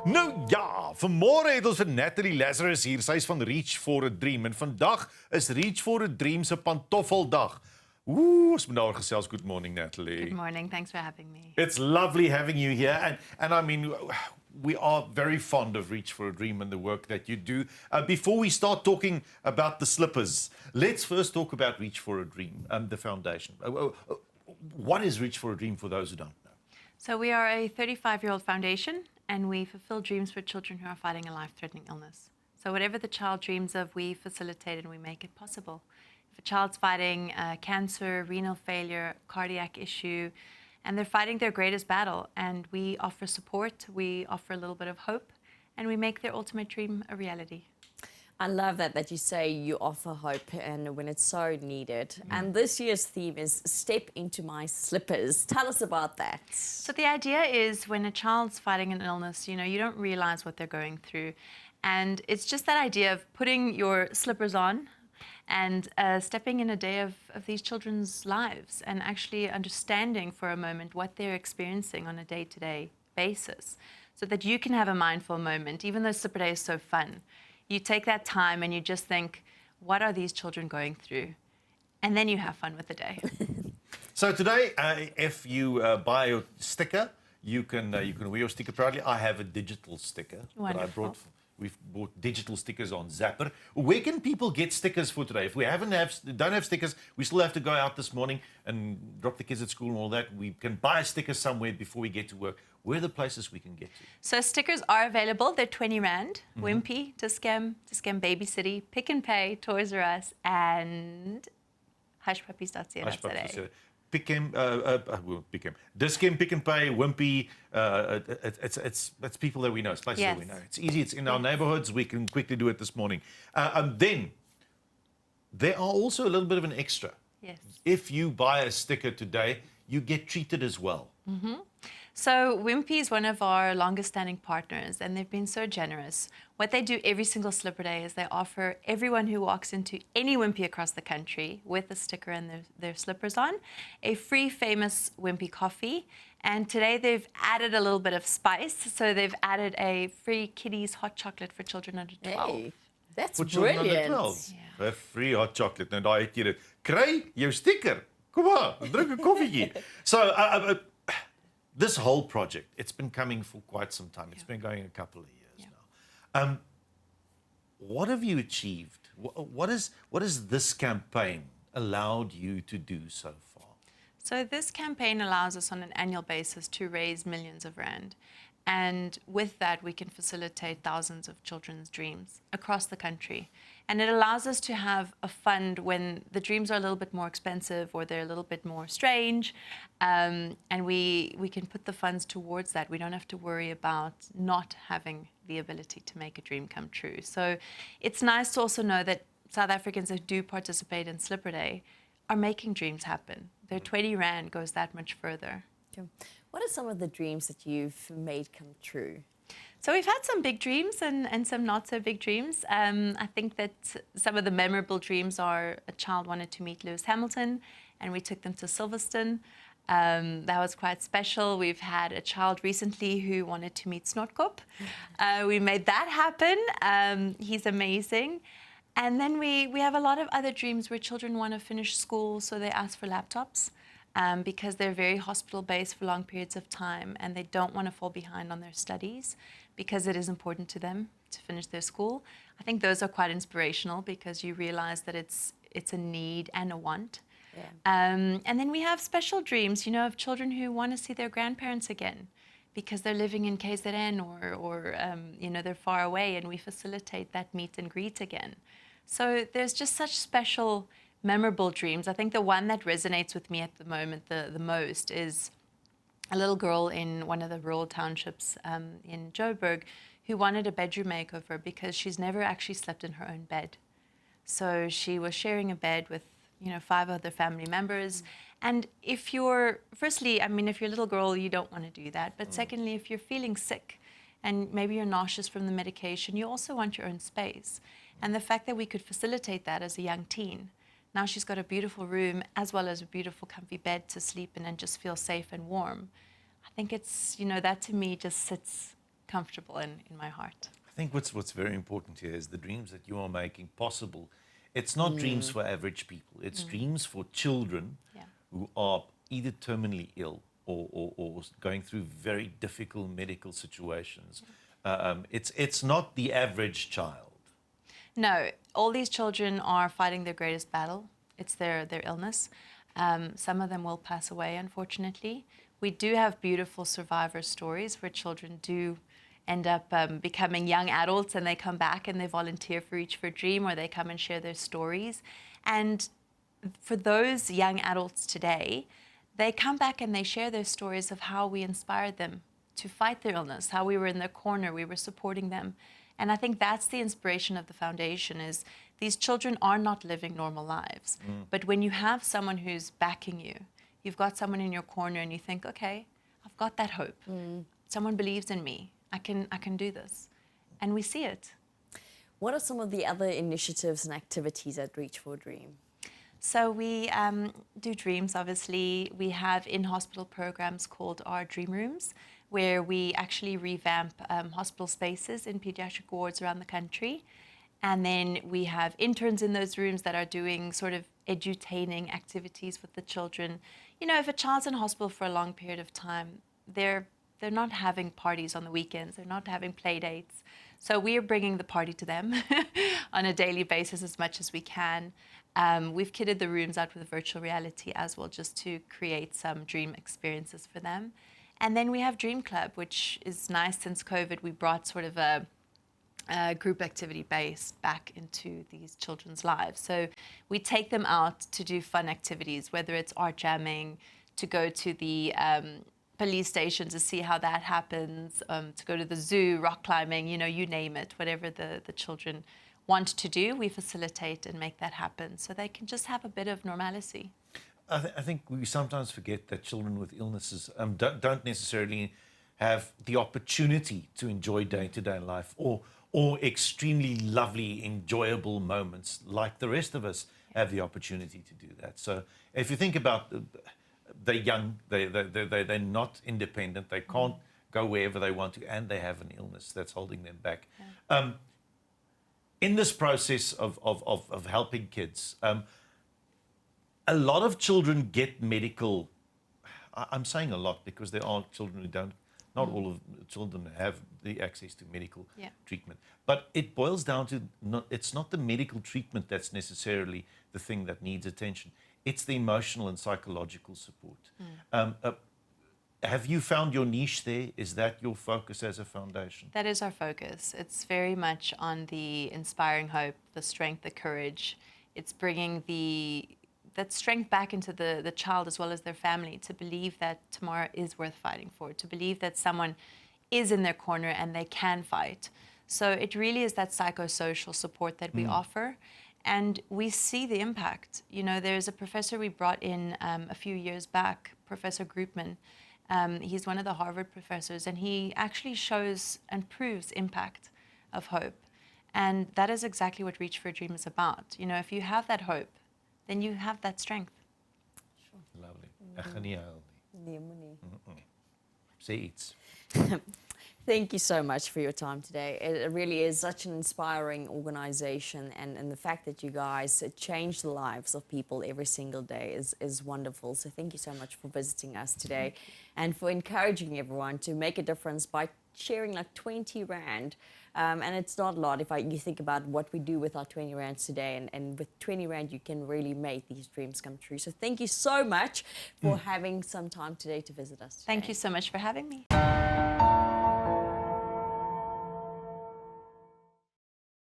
Nou ja, vanmôre het ons vir Natalie Lazaris hier. Sy is van Reach for a Dream en vandag is Reach for a Dream se Pantoffeldag. Ons moet nou gesels. Good morning, Natalie. Good morning. Thanks for having me. It's lovely having you here, and I mean, we are very fond of Reach for a Dream and the work that you do. Before we start talking about the slippers, let's first talk about Reach for a Dream, the foundation. What is Reach for a Dream for those who don't know? So we are a 35-year-old foundation, and we fulfill dreams for children who are fighting a life-threatening illness. So whatever the child dreams of, we facilitate and we make it possible. If a child's fighting cancer, renal failure, cardiac issue, and they're fighting their greatest battle, and we offer support, we offer a little bit of hope, and we make their ultimate dream a reality. I love that you say you offer hope and when it's so needed. And this year's theme is Step Into My Slippers. Tell us about that. So the idea is when a child's fighting an illness, you don't realize what they're going through. And it's just that idea of putting your slippers on and stepping in a day of these children's lives and actually understanding for a moment what they're experiencing on a day-to-day basis so that you can have a mindful moment, even though Slipper Day is so fun. You take that time and you just think, what are these children going through? And then you have fun with the day. So today, if you buy a sticker, you can wear your sticker proudly. I have a digital sticker that I brought. We've bought digital stickers on Zapper. Where can people get stickers for today? If we don't have stickers, we still have to go out this morning and drop the kids at school and all that. We can buy a sticker somewhere before we get to work. Where are the places we can get to? So stickers are available. They're 20 Rand. Wimpy, Skep, Baby City, Pick and Pay, Toys R Us, and hushpuppies.co.za. Pick Dis-Chem, Pick and Pay, Wimpy. It's people that we know. It's places that we know. It's easy. It's in our neighborhoods. We can quickly do it this morning. Then there are also a little bit of an extra. Yes. If you buy a sticker today, you get treated as well. So Wimpy is one of our longest standing partners, and they've been so generous. What they do every single Slipper Day is they offer everyone who walks into any Wimpy across the country with a sticker and their slippers on, a free famous Wimpy coffee. And today they've added a little bit of spice. So they've added a free kiddies hot chocolate for children under 12. Hey, that's For children under brilliant. 12. A free hot chocolate. Nou, daai het jy dit. Kry jou sticker. Kom maar, drink 'n koffietjie. So, this whole project, it's been coming for quite some time. It's been going a couple of years now. What have you achieved? What has this campaign allowed you to do so far? So this campaign allows us on an annual basis to raise millions of Rand. And with that, we can facilitate thousands of children's dreams across the country. And it allows us to have a fund when the dreams are a little bit more expensive or they're a little bit more strange. And we can put the funds towards that. We don't have to worry about not having the ability to make a dream come true. So it's nice to also know that South Africans that do participate in Slipper Day are making dreams happen. Their 20 Rand goes that much further. What are some of the dreams that you've made come true? So we've had some big dreams and some not so big dreams. I think that some of the memorable dreams are a child wanted to meet Lewis Hamilton and we took them to Silverstone. That was quite special. We've had a child recently who wanted to meet Snotkop. We made that happen. He's amazing. And then we have a lot of other dreams where children want to finish school, so they ask for laptops. Because they're very hospital-based for long periods of time and they don't want to fall behind on their studies because it is important to them to finish their school. I think those are quite inspirational because you realize that it's a need and a want. Yeah. And then we have special dreams, of children who want to see their grandparents again because they're living in KZN or they're far away and we facilitate that meet and greet again. So there's just such special memorable dreams. I think the one that resonates with me at the moment the most is a little girl in one of the rural townships in Joburg who wanted a bedroom makeover because she's never actually slept in her own bed. So she was sharing a bed with 5 other family members. And if you're a little girl, you don't want to do that. But secondly, if you're feeling sick and maybe you're nauseous from the medication, you also want your own space. And the fact that we could facilitate that as a young teen. Now she's got a beautiful room as well as a beautiful comfy bed to sleep in and just feel safe and warm. I think it's, that to me just sits comfortable in my heart. I think what's very important here is the dreams that you are making possible. It's not dreams for average people. It's dreams for children who are either terminally ill or going through very difficult medical situations. It's not the average child. No, all these children are fighting their greatest battle. It's their illness. Some of them will pass away, unfortunately. We do have beautiful survivor stories where children do end up becoming young adults, and they come back and they volunteer for Reach for a Dream, or they come and share their stories. And for those young adults today, they come back and they share their stories of how we inspired them to fight their illness, how we were in their corner, we were supporting them. And I think that's the inspiration of the foundation, is these children are not living normal lives. But when you have someone who's backing you, you've got someone in your corner and you think, okay, I've got that hope. Someone believes in me. I can do this. And we see it. What are some of the other initiatives and activities at Reach for a Dream? So we do dreams, obviously. We have in-hospital programs called our Dream Rooms, where we actually revamp hospital spaces in pediatric wards around the country. And then we have interns in those rooms that are doing sort of edutaining activities with the children. You know, if a child's in hospital for a long period of time, they're not having parties on the weekends, they're not having play dates. So we are bringing the party to them on a daily basis as much as we can. We've kitted the rooms out with virtual reality as well, just to create some dream experiences for them. And then we have Dream Club, which is nice. Since COVID, we brought sort of a group activity base back into these children's lives. So we take them out to do fun activities, whether it's art jamming, to go to the police station to see how that happens, to go to the zoo, rock climbing, you know, you name it, whatever the children want to do, we facilitate and make that happen so they can just have a bit of normalcy. I think we sometimes forget that children with illnesses don't necessarily have the opportunity to enjoy day-to-day life or extremely lovely, enjoyable moments like the rest of us have the opportunity to do that. So if you think about they're young, they're not independent, they can't go wherever they want to, and they have an illness that's holding them back. Yeah. In this process of helping kids, a lot of children get medical. I'm saying a lot because there are children who don't. Not all of the children have the access to medical treatment. But it boils down to, it's not the medical treatment that's necessarily the thing that needs attention. It's the emotional and psychological support. Have you found your niche there? Is that your focus as a foundation? That is our focus. It's very much on the inspiring hope, the strength, the courage. It's bringing that strength back into the child as well as their family, to believe that tomorrow is worth fighting for, to believe that someone is in their corner and they can fight. So it really is that psychosocial support that we offer. And we see the impact. You know, there's a professor we brought in a few years back, Professor Groupman. He's one of the Harvard professors, and he actually shows and proves impact of hope. And that is exactly what Reach for a Dream is about. You know, if you have that hope, then you have that strength. Sure. Lovely. Say it. Thank you so much for your time today. It really is such an inspiring organization, and the fact that you guys change the lives of people every single day is wonderful. So thank you so much for visiting us today and for encouraging everyone to make a difference by sharing like 20 Rand. And it's not a lot if you think about what we do with our 20 Rands today, and with 20 Rand you can really make these dreams come true. So thank you so much for having some time today to visit us today. Thank you so much for having me.